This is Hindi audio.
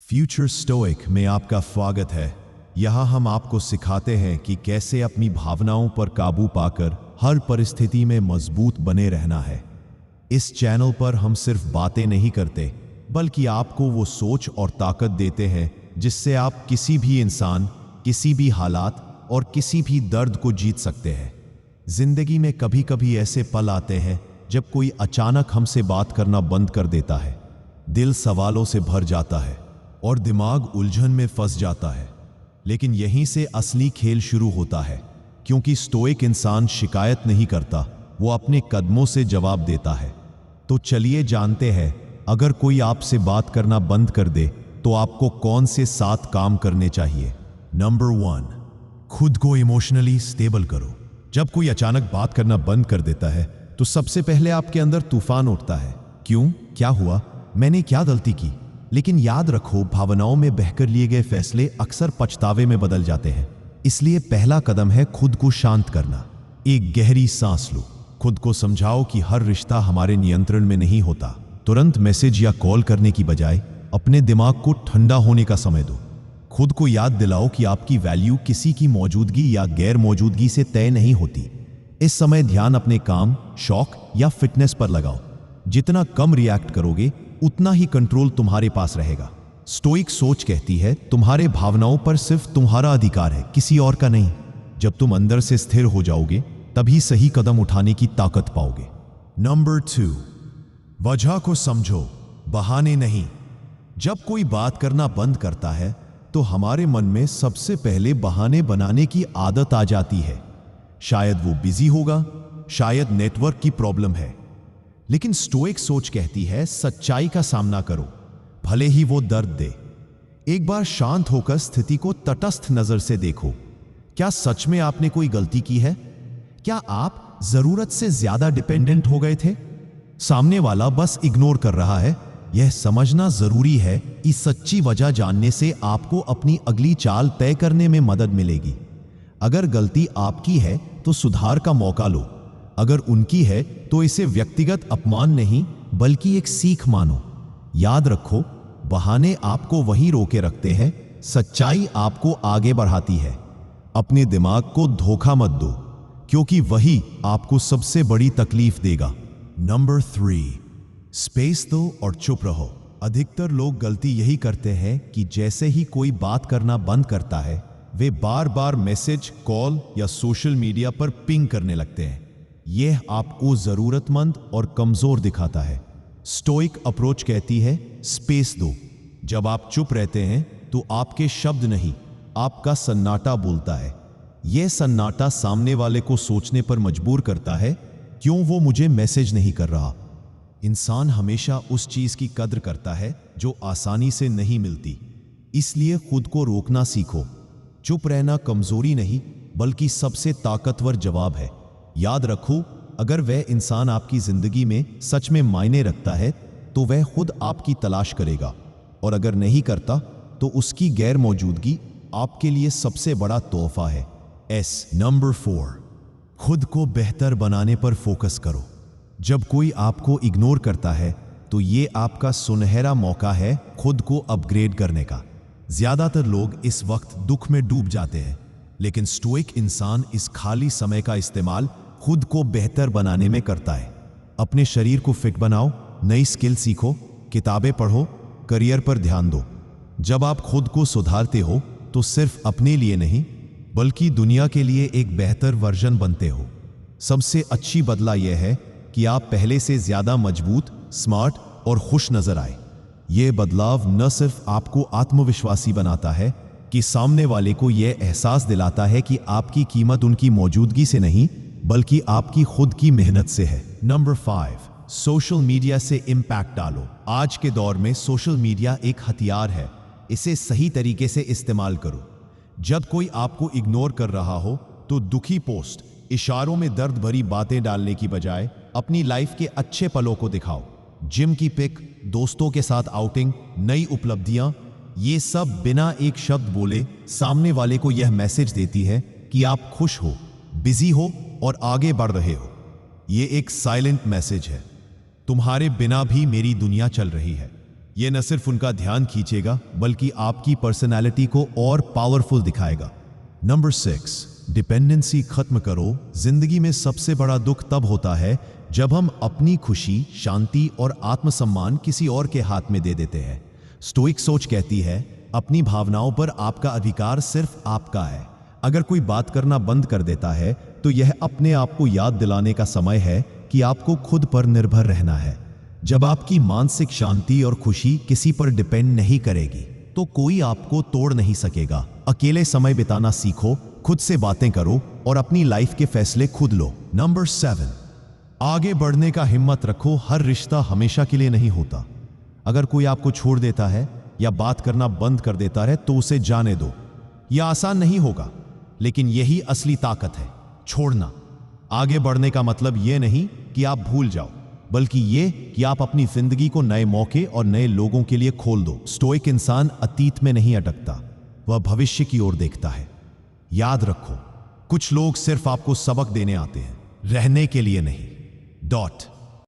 फ्यूचर स्टोइक में आपका स्वागत है। यहाँ हम आपको सिखाते हैं कि कैसे अपनी भावनाओं पर काबू पाकर हर परिस्थिति में मजबूत बने रहना है। इस चैनल पर हम सिर्फ बातें नहीं करते, बल्कि आपको वो सोच और ताकत देते हैं जिससे आप किसी भी इंसान, किसी भी हालात और किसी भी दर्द को जीत सकते हैं। जिंदगी में कभी कभी ऐसे पल आते हैं जब कोई अचानक हमसे बात करना बंद कर देता है, दिल सवालों से भर जाता है और दिमाग उलझन में फंस जाता है। लेकिन यहीं से असली खेल शुरू होता है, क्योंकि स्टोइक इंसान शिकायत नहीं करता, वो अपने कदमों से जवाब देता है। तो चलिए जानते हैं, अगर कोई आपसे बात करना बंद कर दे तो आपको कौन से 7 काम करने चाहिए। नंबर 1, खुद को इमोशनली स्टेबल करो। जब कोई अचानक बात करना बंद कर देता है तो सबसे पहले आपके अंदर तूफान उठता है। क्यों? क्या हुआ? मैंने क्या गलती की? लेकिन याद रखो, भावनाओं में बहकर लिए गए फैसले अक्सर पछतावे में बदल जाते हैं। इसलिए पहला कदम है खुद को शांत करना। एक गहरी सांस लो, खुद को समझाओ कि हर रिश्ता हमारे नियंत्रण में नहीं होता। तुरंत मैसेज या कॉल करने की बजाय अपने दिमाग को ठंडा होने का समय दो। खुद को याद दिलाओ कि आपकी वैल्यू किसी की मौजूदगी या गैर मौजूदगी से तय नहीं होती। इस समय ध्यान अपने काम, शौक या फिटनेस पर लगाओ। जितना कम रिएक्ट करोगे, उतना ही कंट्रोल तुम्हारे पास रहेगा। स्टोइक सोच कहती है, तुम्हारे भावनाओं पर सिर्फ तुम्हारा अधिकार है, किसी और का नहीं। जब तुम अंदर से स्थिर हो जाओगे, तभी सही कदम उठाने की ताकत पाओगे। नंबर 2, वजह को समझो, बहाने नहीं। जब कोई बात करना बंद करता है तो हमारे मन में सबसे पहले बहाने बनाने की आदत आ जाती है। शायद वो बिजी होगा, शायद नेटवर्क की प्रॉब्लम है। लेकिन स्टोइक सोच कहती है, सच्चाई का सामना करो, भले ही वो दर्द दे। एक बार शांत होकर स्थिति को तटस्थ नजर से देखो। क्या सच में आपने कोई गलती की है? क्या आप जरूरत से ज्यादा डिपेंडेंट हो गए थे? सामने वाला बस इग्नोर कर रहा है? यह समझना जरूरी है कि सच्ची वजह जानने से आपको अपनी अगली चाल तय करने में मदद मिलेगी। अगर गलती आपकी है तो सुधार का मौका लो, अगर उनकी है तो इसे व्यक्तिगत अपमान नहीं बल्कि एक सीख मानो। याद रखो, बहाने आपको वहीं रोके रखते हैं, सच्चाई आपको आगे बढ़ाती है। अपने दिमाग को धोखा मत दो, क्योंकि वही आपको सबसे बड़ी तकलीफ देगा। नंबर 3, स्पेस दो और चुप रहो। अधिकतर लोग गलती यही करते हैं कि जैसे ही कोई बात करना बंद करता है, वे बार बार मैसेज, कॉल या सोशल मीडिया पर पिंग करने लगते हैं। यह आपको जरूरतमंद और कमजोर दिखाता है। स्टोइक अप्रोच कहती है, स्पेस दो। जब आप चुप रहते हैं तो आपके शब्द नहीं, आपका सन्नाटा बोलता है। यह सन्नाटा सामने वाले को सोचने पर मजबूर करता है, क्यों वो मुझे मैसेज नहीं कर रहा। इंसान हमेशा उस चीज की कद्र करता है जो आसानी से नहीं मिलती। इसलिए खुद को रोकना सीखो। चुप रहना कमजोरी नहीं, बल्कि सबसे ताकतवर जवाब है। याद रखो, अगर वह इंसान आपकी जिंदगी में सच में मायने रखता है तो वह खुद आपकी तलाश करेगा, और अगर नहीं करता तो उसकी गैर मौजूदगी आपके लिए सबसे बड़ा तोहफा है। नंबर 4, खुद को बेहतर बनाने पर फोकस करो। जब कोई आपको इग्नोर करता है तो ये आपका सुनहरा मौका है खुद को अपग्रेड करने का। ज्यादातर लोग इस वक्त दुख में डूब जाते हैं, लेकिन स्टोइक इंसान इस खाली समय का इस्तेमाल खुद को बेहतर बनाने में करता है। अपने शरीर को फिट बनाओ, नई स्किल सीखो, किताबें पढ़ो, करियर पर ध्यान दो। जब आप खुद को सुधारते हो तो सिर्फ अपने लिए नहीं, बल्कि दुनिया के लिए एक बेहतर वर्जन बनते हो। सबसे अच्छी बदला यह है कि आप पहले से ज्यादा मजबूत, स्मार्ट और खुश नजर आए। यह बदलाव न सिर्फ आपको आत्मविश्वासी बनाता है कि सामने वाले को यह एहसास दिलाता है कि आपकी कीमत उनकी मौजूदगी से नहीं, बल्कि आपकी खुद की मेहनत से है। नंबर 5, सोशल मीडिया से इंपैक्ट डालो। आज के दौर में सोशल मीडिया एक हथियार है, इसे सही तरीके से इस्तेमाल करो। जब कोई आपको इग्नोर कर रहा हो तो दुखी पोस्ट, इशारों में दर्द भरी बातें डालने की बजाय अपनी लाइफ के अच्छे पलों को दिखाओ। जिम की पिक, दोस्तों के साथ आउटिंग, नई उपलब्धियां, ये सब बिना एक शब्द बोले सामने वाले को यह मैसेज देती है कि आप खुश हो, बिजी हो और आगे बढ़ रहे हो। ये एक साइलेंट मैसेज है, तुम्हारे बिना भी मेरी दुनिया चल रही है। ये न सिर्फ उनका ध्यान खींचेगा बल्कि आपकी पर्सनैलिटी को और पावरफुल दिखाएगा। नंबर 6, डिपेंडेंसी खत्म करो। जिंदगी में सबसे बड़ा दुख तब होता है जब हम अपनी खुशी, शांति और आत्मसम्मान किसी और के हाथ में दे देते हैं। स्टोइक सोच कहती है, अपनी भावनाओं पर आपका अधिकार सिर्फ आपका है। अगर कोई बात करना बंद कर देता है तो यह अपने आप को याद दिलाने का समय है कि आपको खुद पर निर्भर रहना है। जब आपकी मानसिक शांति और खुशी किसी पर डिपेंड नहीं करेगी तो कोई आपको तोड़ नहीं सकेगा। अकेले समय बिताना सीखो, खुद से बातें करो और अपनी लाइफ के फैसले खुद लो। नंबर 7, आगे बढ़ने का हिम्मत रखो। हर रिश्ता हमेशा के लिए नहीं होता। अगर कोई आपको छोड़ देता है या बात करना बंद कर देता है तो उसे जाने दो। यह आसान नहीं होगा, लेकिन यही असली ताकत है, छोड़ना। आगे बढ़ने का मतलब यह नहीं कि आप भूल जाओ, बल्कि यह कि आप अपनी जिंदगी को नए मौके और नए लोगों के लिए खोल दो। स्टोइक इंसान अतीत में नहीं अटकता, वह भविष्य की ओर देखता है। याद रखो, कुछ लोग सिर्फ आपको सबक देने आते हैं, रहने के लिए नहीं।